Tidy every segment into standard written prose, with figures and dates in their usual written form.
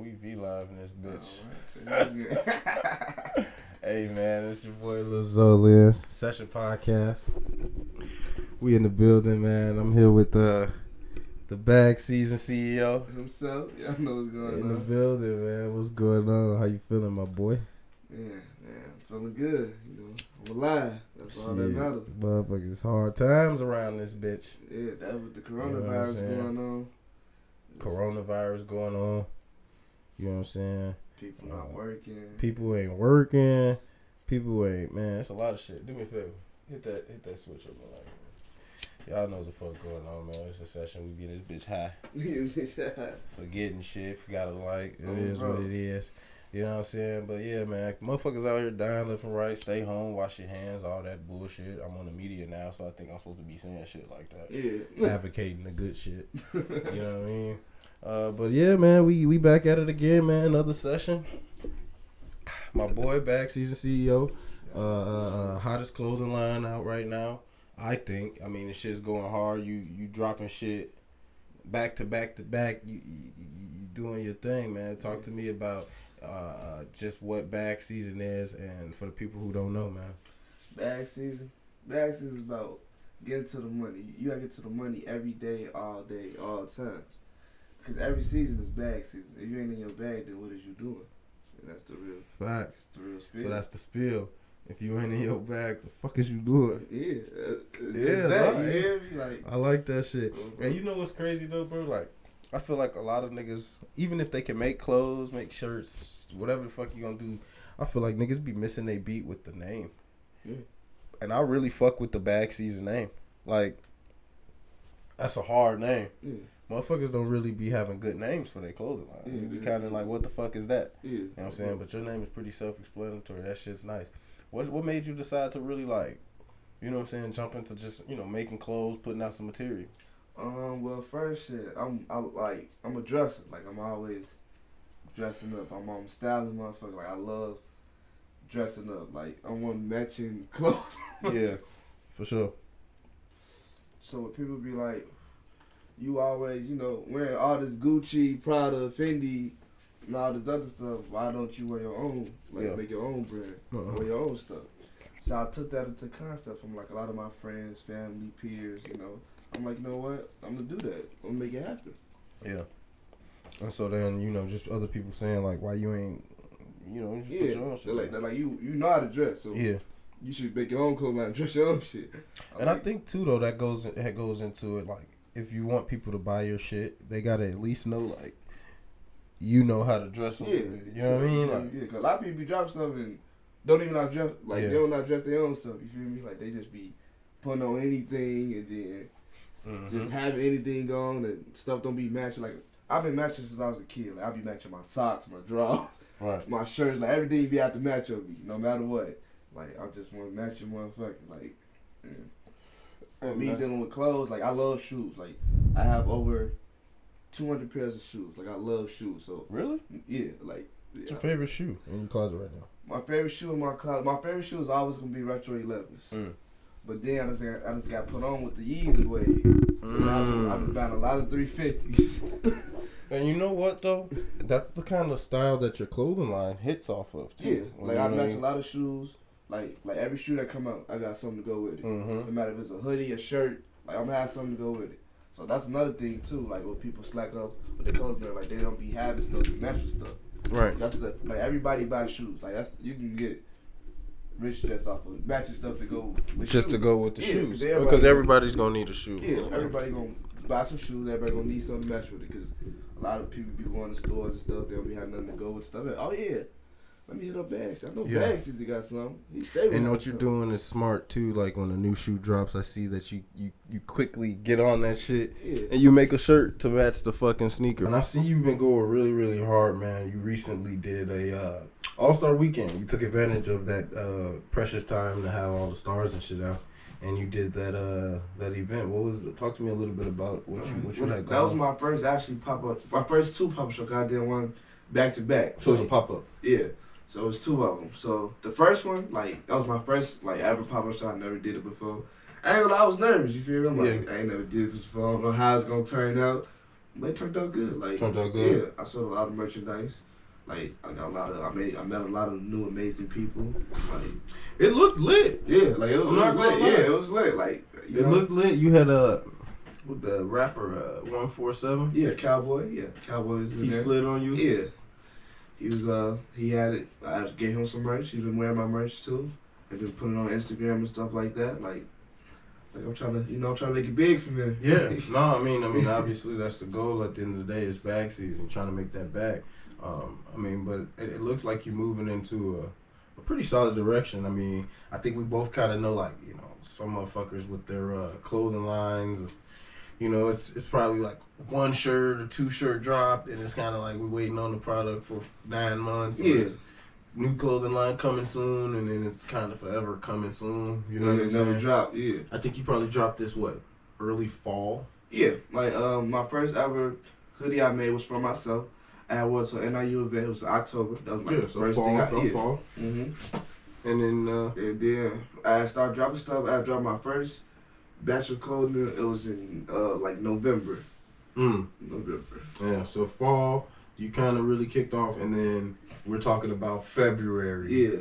we V-Live in this bitch. Hey, man, it's your boy Lil Zolians, Session Podcast. We in the building, man. I'm here with the Bag Szn CEO. Himself? Yeah, I know what's going on. In the building, man. What's going on? How you feeling, my boy? Man, I'm feeling good. You know, I'm alive. That's all that matters. Motherfuckers, hard times around this bitch. Yeah, that was the coronavirus going on. Coronavirus going on. You know what I'm saying? People not working. People ain't working. People ain't, man, it's a lot of shit. Do me a favor. Hit that switch up, man. Y'all know what the fuck going on, man. It's a session. We be in this bitch high. Forgetting shit. Forgot to like. It is what it is. You know what I'm saying? But yeah, man. Motherfuckers out here dying left and right. Stay home. Wash your hands. All that bullshit. I'm on the media now, so I think I'm supposed to be saying shit like that. Yeah. Advocating the good shit. You know what I mean? But yeah, man. We back at it again, man. Another session. My boy, Bag Szn CEO. Hottest clothing line out right now. I think. I mean, the shit's going hard. You dropping shit back to back to back. You doing your thing, man. Talk to me about just what Bag Szn is, and for the people who don't know, man. Bag Szn is about getting to the money. You gotta get to the money every day, all times. Because every season is bag season. If you ain't in your bag, then what is you doing? And that's the real facts. The real spiel. So that's the spiel. If you ain't in your bag, the fuck is you doing? Like, I like that shit. And you know what's crazy though, bro? Like, I feel like a lot of niggas, even if they can make clothes, make shirts, whatever the fuck you gonna do, I feel like niggas be missing they beat with the name. Yeah. And I really fuck with the Bag Szn name. Like, that's a hard name. Yeah. Motherfuckers don't really be having good names for their clothing line. Yeah, You be kind of like, what the fuck is that? Yeah. You know what I'm saying? But your name is pretty self-explanatory. That shit's nice. What made you decide to really, like, you know what I'm saying, jump into just, you know, making clothes, putting out some material? Well, first shit, I'm a dresser. Like, I'm always dressing up. I'm styling motherfucker. Like, I love dressing up. Like, I want matching clothes. Yeah, for sure. So when people be like, you always, you know, wearing all this Gucci, Prada, Fendi, and all this other stuff, why don't you wear your own? Like, make your own brand, wear your own stuff. So I took that into concept from, like, a lot of my friends, family, peers, you know. I'm like, you know what? I'm going to do that. I'm going to make it happen. Yeah. And so then, you know, just other people saying, like, why you ain't, you know, just put your own shit. They're like, you know how to dress, so yeah. You should make your own clothes and dress your own shit. And I think, too, though, that goes into it, like, if you want people to buy your shit, they got to at least know, like, you know how to dress them. Yeah. You know what I mean? Like, yeah, because a lot of people be dropping stuff and don't even know how to dress. Like, they don't know how to dress their own stuff. You feel me? Like, they just be putting on anything and then just having anything on and stuff don't be matching. Like, I've been matching since I was a kid. Like, I be matching my socks, my drawers, my shirts. Like, everything be out to match on me, no matter what. Like, I just want to match your motherfucker. Like, and me dealing with clothes, like, I love shoes. Like, I have over 200 pairs of shoes. Like, I love shoes. So really? Yeah. Like, what's your favorite shoe in your closet right now? My favorite shoe in my closet. My favorite shoe is always gonna be Retro 11s. But then I just got put on with the Yeezy wave. I've been buying a lot of 350s. And you know what though? That's the kind of style that your clothing line hits off of too. Yeah. Like, I match a lot of shoes. Like every shoe that come out, I got something to go with it. No matter if it's a hoodie, a shirt, like, I'm gonna have something to go with it. So that's another thing too. Like, when people slack up with their clothing, like, they don't be having stuff to match with stuff. Right. That's like, everybody buys shoes. Like, that's, you can get rich just off of matching stuff to go with just shoes. To go with the shoes. Because everybody's gonna need a shoe. Yeah, everybody gonna buy some shoes. Everybody gonna need something to match with it. Because a lot of people be going to stores and stuff. They don't be having nothing to go with stuff. Like, oh yeah, let me hit up Bag Szn. I know Bag Szn got something. He stay with. And what you're doing is smart too. Like, when a new shoe drops, I see that you quickly get on that shit and you make a shirt to match the fucking sneaker. And I see you've been going really, really hard, man. You recently did a All-Star Weekend. You took advantage of that precious time to have all the stars and shit out, and you did that event. What was it? Talk to me a little bit about what you had going. That was my first actually pop-up. My first two pop-up shows. I did one back to back. So it was a pop-up. Yeah. So it was two of them. So the first one, like, that was my first, like, ever pop-up show. I never did it before. I ain't gonna lie, I was nervous. You feel me? I'm like, I ain't never did this before. I don't know how it's gonna turn out. But it turned out good. Like, turned out good. Yeah, I sold a lot of merchandise. Like, I met a lot of new amazing people. Like, it looked lit. Yeah, like it was lit. Yeah, it was lit. Like, it looked lit. You had with the rapper 147. Yeah, Cowboy. Yeah, Cowboy was in he there. slid on you. Yeah, he was. He had it. I gave him some merch. He's been wearing my merch too. I've been putting it on Instagram and stuff like that. Like I'm trying to make it big from here. Yeah. No, I mean, obviously that's the goal. At the end of the day, it's bag season. Trying to make that bag. But it looks like you're moving into a pretty solid direction. I mean, I think we both kind of know, like, some motherfuckers with their clothing lines. It's probably like one shirt or two shirt dropped, and it's kind of like we're waiting on the product for 9 months. Yeah. It's new clothing line coming soon, and then it's kind of forever coming soon. You know what I'm saying? Never dropped. Yeah. I think you probably dropped this early fall. Yeah. Like my first ever hoodie I made was for myself. I wore it to an NIU event. It was October. That was the first fall, thing I did. Fall. Mm-hmm. And then I started dropping stuff. I dropped my first batch of clothing. It was in November. November. Yeah. So fall, you kind of really kicked off, and then we're talking about February. Yeah.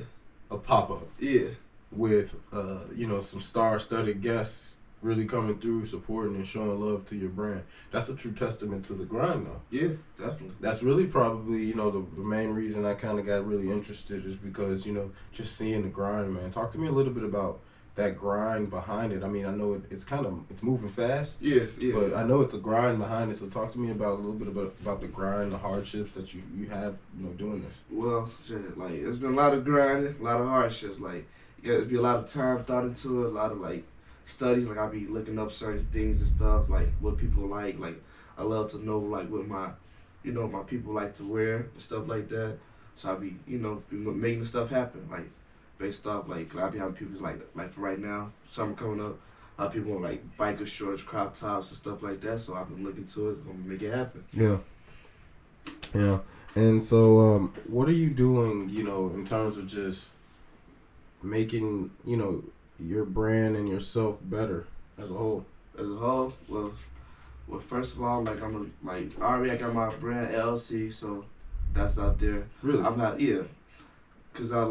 A pop up. Yeah. With some star-studded guests really coming through, supporting and showing love to your brand. That's a true testament to the grind, though. Yeah, definitely. That's really probably, the main reason I kind of got really interested is because, just seeing the grind, man. Talk to me a little bit about that grind behind it. I mean, I know it's moving fast. Yeah. But I know it's a grind behind it. So talk to me about a little bit about the grind, the hardships that you have, doing this. Well, shit, like, it's been a lot of grinding, a lot of hardships. Like, there's be a lot of time thought into it, a lot of, like, studies. Like, I be looking up certain things and stuff, like what people like. Like, I love to know, like, what my people like to wear and stuff like that. So I be making stuff happen, like, based off, like, I be having people like for right now, summer coming up, a lot of people want, like, biker shorts, crop tops and stuff like that. So I've been looking to it, gonna make it happen. Yeah. And so what are you doing, in terms of just making, your brand and yourself better as a whole? As a whole, well, first of all, like, I already got my brand LLC, so that's out there. Really? I'm not, yeah. Cause I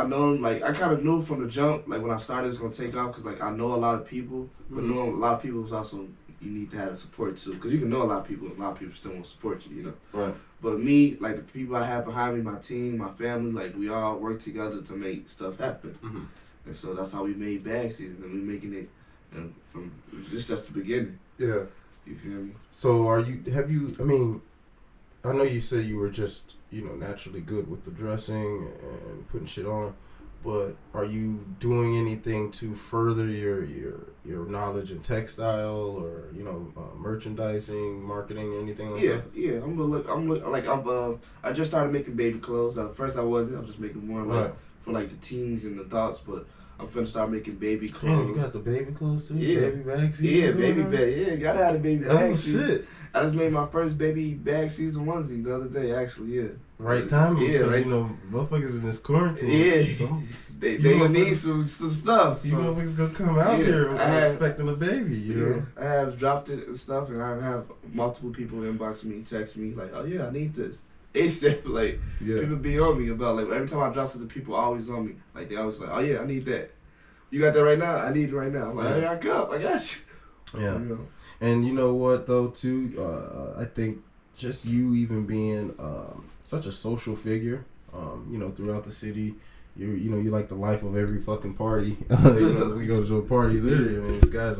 know, like, I kind of knew from the jump, like, when I started, it's gonna take off. Cause, like, I know a lot of people, but knowing a lot of people is also, you need to have the support too. Cause you can know a lot of people, and a lot of people still won't support you, Right. But me, like, the people I have behind me, my team, my family, like, we all work together to make stuff happen. Mm-hmm. And so that's how we made Bag Season, and we're making it from just the beginning. Yeah. You feel me? So I know you said you were just, naturally good with the dressing and putting shit on, but are you doing anything to further your knowledge in textile or, merchandising, marketing, anything like that? Yeah. I just started making baby clothes. At first I was just making more like for like the teens and adults, but I'm finna start making baby clothes. Damn, you got the baby clothes too? Yeah. Baby bag season? Yeah, baby bag. Yeah, gotta have a baby bag season. Oh, shit. I just made my first baby bag season onesie the other day, actually, yeah. Right timing, yeah, because, right. Motherfuckers in this quarantine. Yeah. They gonna need some stuff. You motherfuckers gonna come out here expecting a baby, know? I have dropped it and stuff, and I have multiple people inbox me, text me, like, oh yeah, I need this. ASAP, like, people be on me about, like, every time I drop something, people always on me. Like, they always like, oh yeah, I need that. You got that right now? I need it right now. I'm like, here I come, I got you. Yeah. And you know what, though, too? I think just you even being such a social figure, throughout the city, you're like the life of every fucking party. We go to a party, literally. I mean, this guy's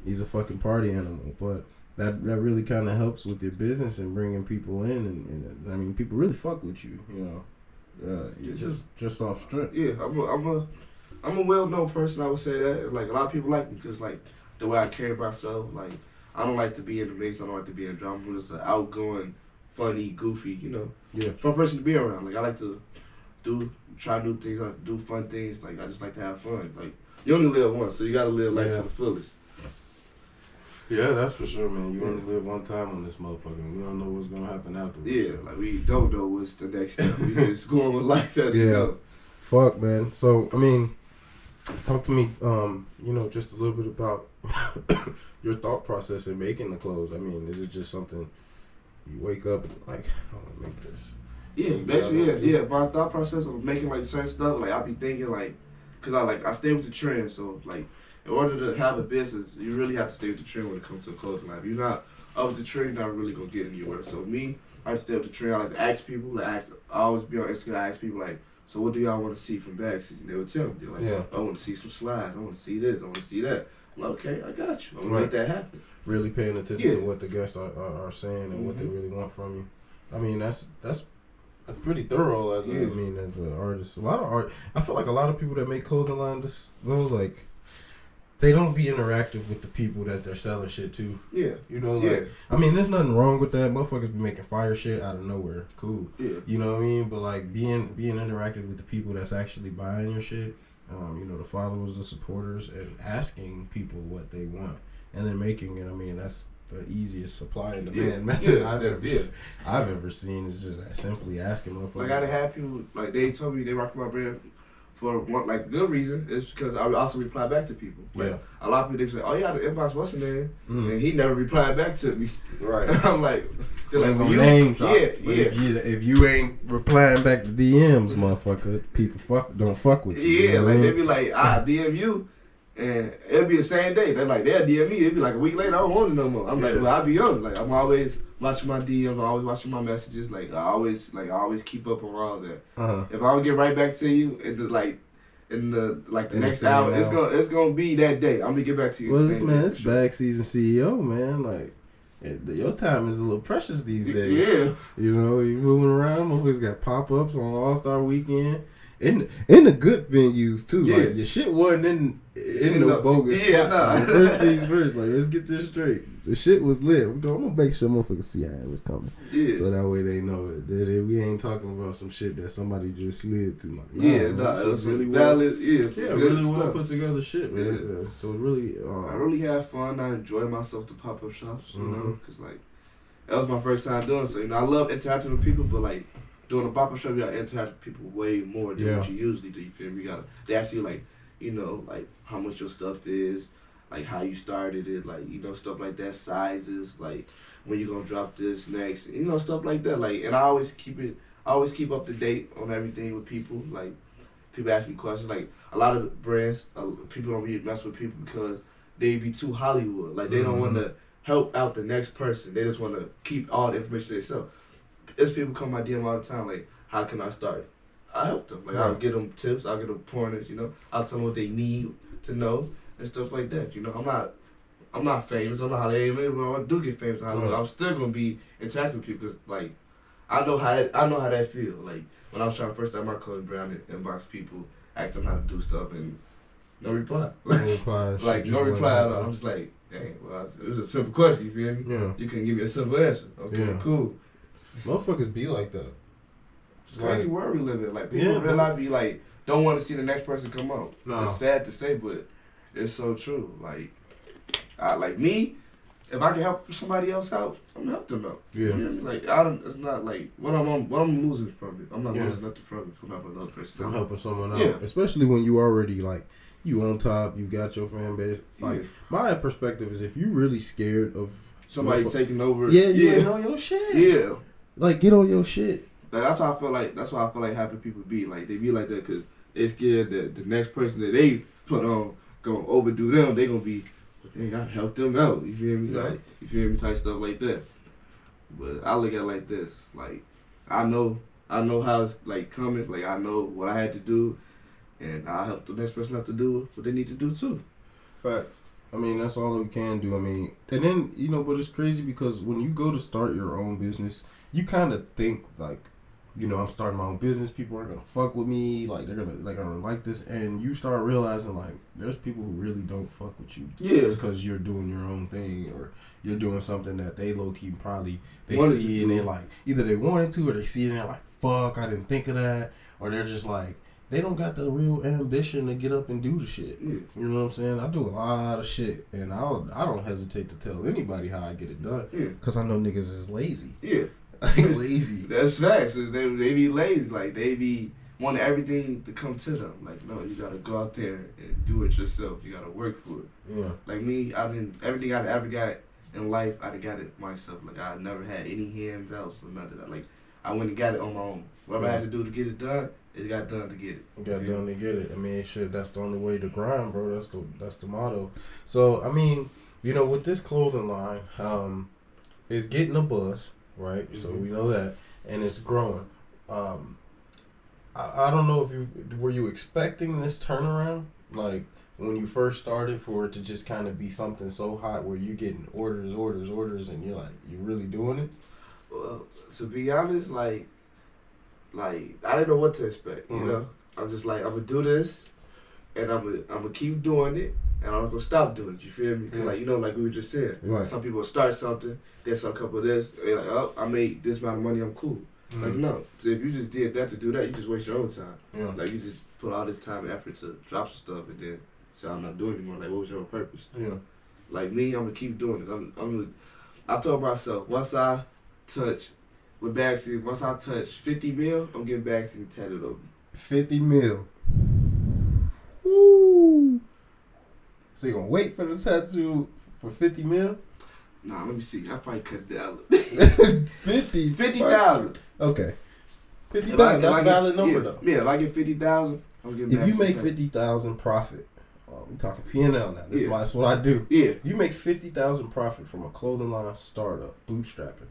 he's a fucking party animal. But that really kind of helps with your business and bringing people in. And I mean, people really fuck with you, just off strip. Yeah, I'm a well-known person, I would say that. Like, a lot of people like me because, like, the way I carry myself, like, I don't like to be in the mix, I don't like to be in drama. I'm just an outgoing, funny, goofy, fun person to be around. Like, I like to try new things, I like to do fun things. Like, I just like to have fun. Like, you only live once, so you gotta live life to the fullest. Yeah, that's for sure, man. You only live one time on this motherfucker. We don't know what's gonna happen afterwards. Yeah, like, we don't know what's the next step. We just going with life as we go. Fuck, man. So, I mean, Talk to me, just a little bit about your thought process in making the clothes. I mean, is it just something you wake up and like, I want to make this? Yeah, basically, yeah. My thought process of making like certain stuff, like I be thinking like, cause I stay with the trend. So like, in order to have a business, you really have to stay with the trend when it comes to clothing line. If you're not up with the trend, you're not really gonna get anywhere. So me, I stay with the trend. I like to ask people. I always be on Instagram. I ask people like, so what do y'all want to see from Bag Szn? They would tell me. They're like, I want to see some slides. I want to see this. I want to see that. I'm like, okay, I got you. I'm gonna make that happen. Really paying attention to what the guests are saying and what they really want from you. I mean, that's pretty thorough as as an artist. A lot of art. I feel like a lot of people that make clothing lines, though, like they don't be interactive with the people that they're selling shit to. Yeah. I mean, there's nothing wrong with that. Motherfuckers be making fire shit out of nowhere. Cool. Yeah. You know what I mean? But like being interactive with the people that's actually buying your shit, the followers, the supporters, and asking people what they want, and then making it. I mean, that's the easiest supply and demand method I've ever seen. Is just that simply asking motherfuckers. Like I gotta have people like they told me they rock my brand for one like good reason is because I also reply back to people. Like, a lot of people they say, "Oh yeah, the inbox what's his name?" And he never replied back to me. Right. I'm like, they're like, no name drop. Yeah. If you ain't replying back to DMs, motherfucker, people don't fuck with you. Yeah, you know like what they be like, I DM you. And it'll be the same day. They're like, they'll DM me. It'll be like a week later, I don't want it no more. I'm like, well, I'll be young. Like, I'm always watching my DMs. I'm always watching my messages. Like, I always keep up on all that. If I don't get right back to you in the next hour, it's gonna be that day. I'm gonna get back to you. Well, it's Bag Szn CEO, man. Like, your time is a little precious these days. Yeah. You moving around. Motherfuckers got pop-ups on All-Star Weekend. In the good venues too, like your shit wasn't in no bogus. Yeah, like, first things first, like let's get this straight. The shit was lit. I'm gonna make sure motherfuckers see how it was coming. Yeah. So that way they know that we ain't talking about some shit that somebody just slid to. Like, it was really valid. Really well put together shit, man. Yeah. So really, I really had fun. I enjoyed myself to pop up shops, you know, because like that was my first time doing so. I love interacting with people, but like. Doing a pop-up shop, you gotta interact with people way more than what you usually do. You feel me? They ask you like, like how much your stuff is, like how you started it, like stuff like that, sizes, like when you gonna drop this next, stuff like that. Like, and I always keep up to date on everything with people. Like, people ask me questions. Like a lot of brands, people don't really mess with people because they be too Hollywood. Like they don't want to help out the next person. They just want to keep all the information to themselves. There's people come my DM all the time, like, how can I start? I help them. Like, I'll give them tips, I'll give them pointers, I'll tell them what they need to know and stuff like that, I'm not famous, I'm not Hollywood, when I do get famous in Hollywood, I'm still going to be interacting with people because, like, I know how that feels. Like, when I was trying to first start my clothing brand, I inbox people, ask them how to do stuff, and no reply. No reply. Like, no reply at all. I'm just like, dang, well, it was a simple question, you feel me? Yeah. You couldn't give me a simple answer. Okay, cool. Motherfuckers be like that. It's crazy world we live in. Like, people in real life be like, don't want to see the next person come out. No. It's sad to say, but it's so true. Like me, if I can help somebody else out, I'm gonna help them out. Yeah. You know what I mean? Like, it's not like what I'm losing from it. I'm not losing nothing from it from helping another person. I'm helping someone out, especially when you already like you on top, you got your fan base. Like my perspective is, if you really scared of somebody taking over, you ain't on your shit. Yeah. Like, get on your shit. Like, that's why I feel like happy people be. Like, they be like that because they scared that the next person that they put on gonna overdo them. They gonna be, they gotta help them out. You feel me? Like, you feel me? Type stuff like that. But I look at it like this. Like, I know how it's like coming. Like, I know what I had to do, and I help the next person have to do what they need to do too. Facts. I mean, that's all that we can do. I mean, and then, but it's crazy because when you go to start your own business, you kind of think, like, I'm starting my own business. People aren't going to fuck with me. Like, they're going to like this. And you start realizing, like, there's people who really don't fuck with you. Yeah. Because you're doing your own thing or you're doing something that they low-key probably, they see and they like, either they wanted to or they see it and they're like, fuck, I didn't think of that. Or they're just like, they don't got the real ambition to get up and do the shit. Yeah. You know what I'm saying? I do a lot of shit, and I don't hesitate to tell anybody how I get it done. Yeah. Because I know niggas is lazy. Yeah. Lazy. That's facts. They be lazy. Like, they be wanting everything to come to them. Like, no, you gotta go out there and do it yourself. You gotta work for it. Yeah. Like me, everything I ever got in life, I got it myself. Like, I never had any hands out or none of that. Like, I went and got it on my own. Whatever I had to do to get it done, it got done to get it. It got done to get it. I mean, shit, that's the only way to grind, bro. That's the motto. So, I mean, you know, with this clothing line, it's getting a buzz, right? Mm-hmm. So we know that, and it's growing. I don't know if were you expecting this turnaround, like when you first started, for it to just kind of be something so hot where you're getting orders, and you're like, you really doing it? Well, to be honest, like I didn't know what to expect. You know, I'm just like, I'm gonna do this, and I'm gonna keep doing it, and I'm not gonna stop doing it. You feel me? Cause like, you know, like we were just saying, right. Some people start something, they sell a couple of this, they're like, oh, I made this amount of money, I'm cool. Mm-hmm. Like, no. So if you just did that to do that, you just waste your own time. Yeah. Like, you just put all this time and effort to drop some stuff and then say, I'm not doing it anymore. Like, what was your purpose? Yeah. Like me, I'm gonna keep doing it. I told myself, once I touch 50 mil, I'm getting Bag Szn tatted over. 50 mil. Woo! So you gonna wait for the tattoo for 50 mil? Nah, let me see. I probably cut it down a little bit. 50,000. Okay. 50,000. That's a valid number, though. Yeah, if I get 50,000, I'm getting. If you make 50,000 profit, we're talking P&L now. That's what I do. Yeah. If you make 50,000 profit from a clothing line startup, bootstrapping,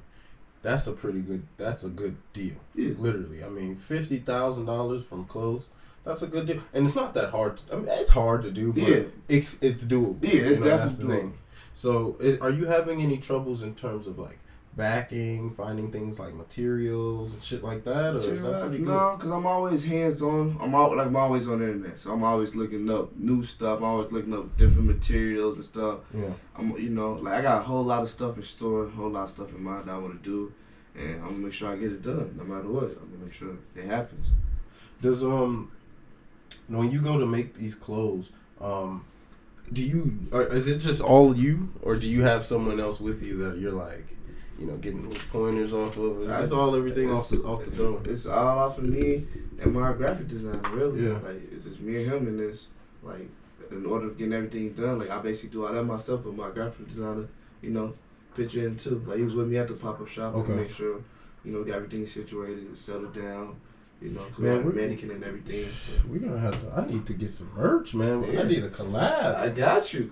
that's a good deal. Yeah. Literally, I mean, $50,000 from clothes. That's a good deal, and it's not that hard. I mean, it's hard to do, but it's doable. Yeah, it's definitely that's the thing. So, are you having any troubles in terms of like backing, finding things like materials and shit like that, or is that pretty good? No, because I'm always hands on. I'm always on the internet, so I'm always looking up new stuff. I'm always looking up different materials and stuff. Yeah. I got a whole lot of stuff in store, a whole lot of stuff in mind that I want to do, and I'm gonna make sure I get it done, no matter what. I'm gonna make sure it happens. Does when you go to make these clothes, is it just all you, or do you have someone else with you that you're like, you know, getting those pointers off of? Is this everything off the dome? It's all off of me and my graphic designer, really. Yeah. Like, it's just me and him in this. Like, in order to get everything done, like, I basically do all that myself, but my graphic designer, you know, pitcher in too. Like, he was with me at the pop-up shop to make sure, you know, get everything situated, settled down. You know, man, we're mannequin and everything. So. We're gonna have to. I need to get some merch, man. Yeah. I need a collab. I got you.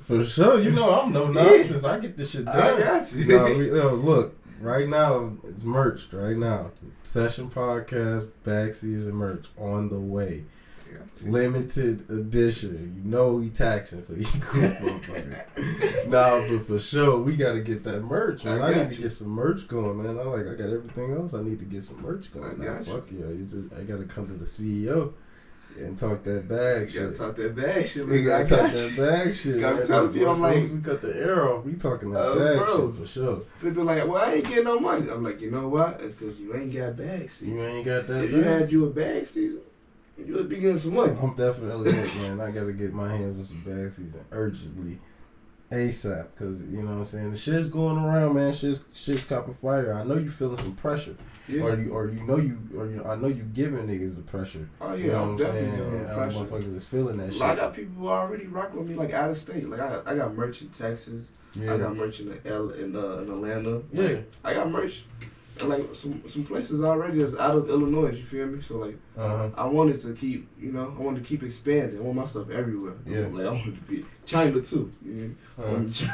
For sure. You know, I'm no nonsense. I get this shit done. I got you. Look, right now it's merched. Right now, Session Podcast, Bag Season merch on the way. Limited edition. You know we taxing for these cool motherfuckers. But for sure, we gotta get that merch, man. I need to get some merch going, man. I got everything else. I need to get some merch going. Fuck yeah. I gotta come to the CEO and talk that bag shit. You gotta talk that bag shit. We gotta talk that bag shit. Gotta tell people, I'm like, we cut the air off. We talking that bag shit for sure. People like, well, I ain't getting no money. I'm like, you know what? It's because you ain't got bag season. You ain't got that. If you had a bag season, you would be getting some money. I'm definitely it, man. I gotta get my hands on some Bag Season urgently, ASAP. Cause you know what I'm saying. The shit's going around, man. Shit's copping fire. I know you feeling some pressure, I know you giving niggas the pressure. Oh yeah, you know I'm definitely giving the pressure. Motherfuckers is feeling that shit. I got people who already rocking with me like out of state. Like I got merch in Texas. Yeah. I got merch in Atlanta. Yeah. Like, I got merch. And like some places already that's out of Illinois, you feel me? So like, I wanted to keep expanding. I want my stuff everywhere. Yeah. Like I want to be China too. You know? I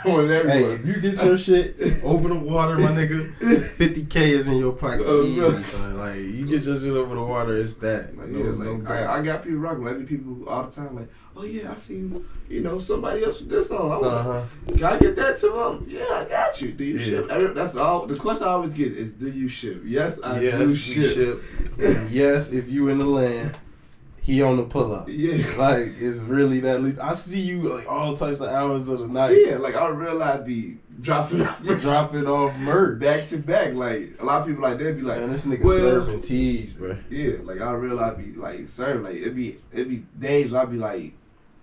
want everywhere. Hey, if you get your shit over the water, my nigga, 50K is in your pocket easy, son. Like you get your shit over the water, it's that. Like, I got people rocking. Like people all the time, like, oh yeah, I seen somebody else with this on. Can I get that too? Yeah, I got you. Do you ship? That's the question I always get is, do you ship? Yes, I do ship. And yes, if you in the land, he on the pull up. Yeah, like it's really that. I see you like all types of hours of the night. Yeah, like I realize be dropping off merch back to back. Like a lot of people like they'd be like, man, this nigga serving teas, bro. Yeah, like I realize be like serving. Like it be days where I be like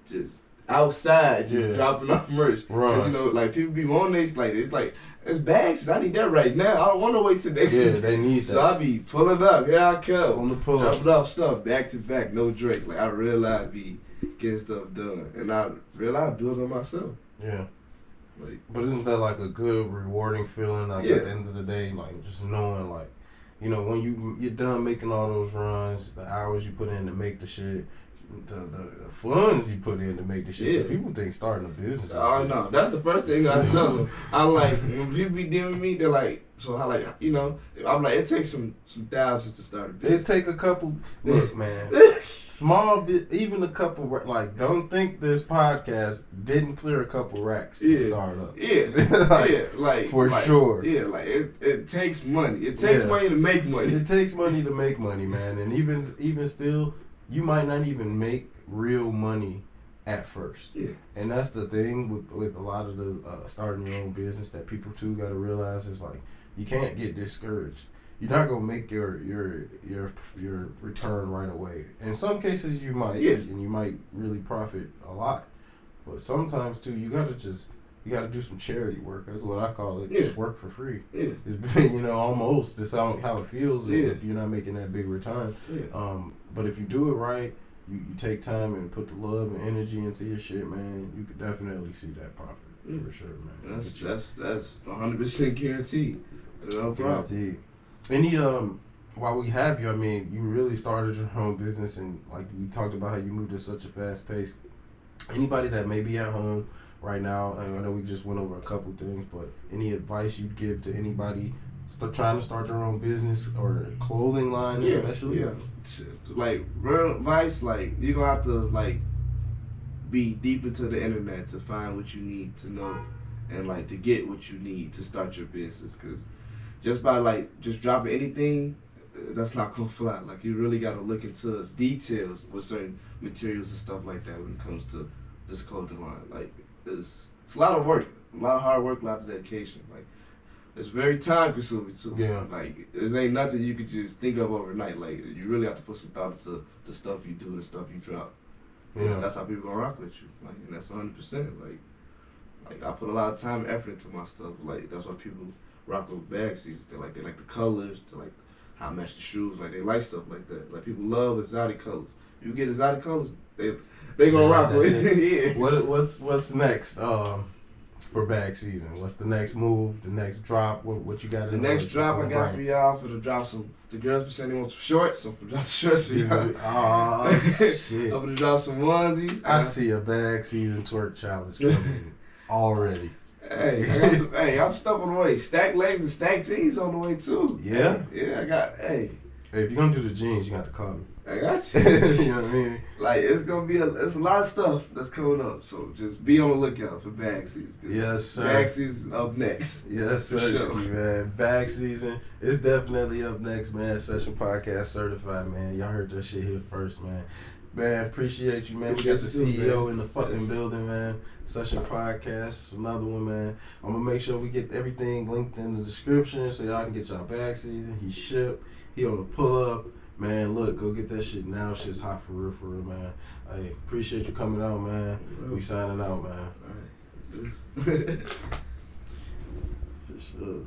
just outside just dropping off merch. Right. You know, like people be on this, like it's like it's bags. I need that right now. I don't want to wait till next week. Yeah, they need that. So I be pulling up. Here I come. On the pull up. Dropping off stuff back to back. No Drake. Like I realize be getting stuff done, and I realize I do it by myself. Yeah. Like, but isn't that like a good, rewarding feeling? Like at the end of the day, like just knowing, like, you know, when you're done making all those runs, the hours you put in to make the shit, the funds you put in to make the shit. Yeah. People think starting a business. Oh no, that's the first thing I tell them. I like when people be dealing with me, they're like, so how, like, you know, I'm like, it takes some thousands to start a business. It take a couple. Look, man, small bit, even a couple. Like, don't think this podcast didn't clear a couple racks to start up. Yeah, like for sure. Yeah, like it takes money. It takes money to make money. It takes money to make money, man, and even still, you might not even make real money at first. Yeah. And that's the thing with a lot of the starting your own business that people too got to realize is like, you can't get discouraged. You're not gonna make your return right away. In some cases you might, and you might really profit a lot. But sometimes too, you gotta do some charity work. That's what I call it. Just work for free. Yeah. It's, you know, almost that's how it feels if you're not making that big return. Yeah. But if you do it right, you take time and put the love and energy into your shit, man, you could definitely see that profit for sure, man. That's 100% guaranteed. No problem. Guaranteed. Any while we have you, I mean, you really started your own business, and like we talked about how you moved at such a fast pace. Anybody that may be at home right now, and I know we just went over a couple things, but any advice you'd give to anybody trying to start their own business or a clothing line, especially? Yeah. Like, real advice, like, you're going to have to, like, be deep into the internet to find what you need to know and, like, to get what you need to start your business. Because just by, like, just dropping anything, that's not going to fly. Like, you really got to look into details with certain materials and stuff like that when it comes to this clothing line. Like, it's a lot of work, a lot of hard work, a lot of dedication. Like, it's very time consuming too. Yeah. Like, there ain't nothing you could just think of overnight. Like, you really have to put some thought into the stuff you do and the stuff you drop. Yeah. That's how people gonna rock with you. Like, and that's 100%. Like I put a lot of time and effort into my stuff. Like, that's why people rock with Bag Szn. They like the colors, they like how I match the shoes. Like, they like stuff like that. Like, people love exotic colors. You get exotic colors, they gonna rock with it. Yeah. What's next? For Bag Szn, what's the next move? The next drop? What you got? The next drop I got for y'all for the drop some. The girls be saying they want some shorts, so I'm gonna drop the shorts for y'all. Oh shit! I'm gonna drop some onesies. I see a Bag Szn twerk challenge coming already. Hey, I got some. Hey, y'all stuff on the way. Stack legs and stack jeans on the way too. Yeah. Yeah, I got. Hey, if you're gonna do the jeans, you got to call me. I got you. You know what I mean? Like, it's gonna be it's a lot of stuff that's coming up. So just be on the lookout for Bag Szn. Yes, sir. Bag Szn up next. Yes, sir. Sure. Man, Bag Szn is definitely up next, man. Session Podcast certified, man. Y'all heard that shit here first, man. Man, appreciate you, man. We got the CEO in the fucking building, man. Session Podcast, it's another one, man. I'm gonna make sure we get everything linked in the description so y'all can get y'all Bag Szn. He shipped. He on the pull up. Man, look, go get that shit now. Shit's hot for real, man. Hey, appreciate you coming out, man. We signing out, man. All right. For sure.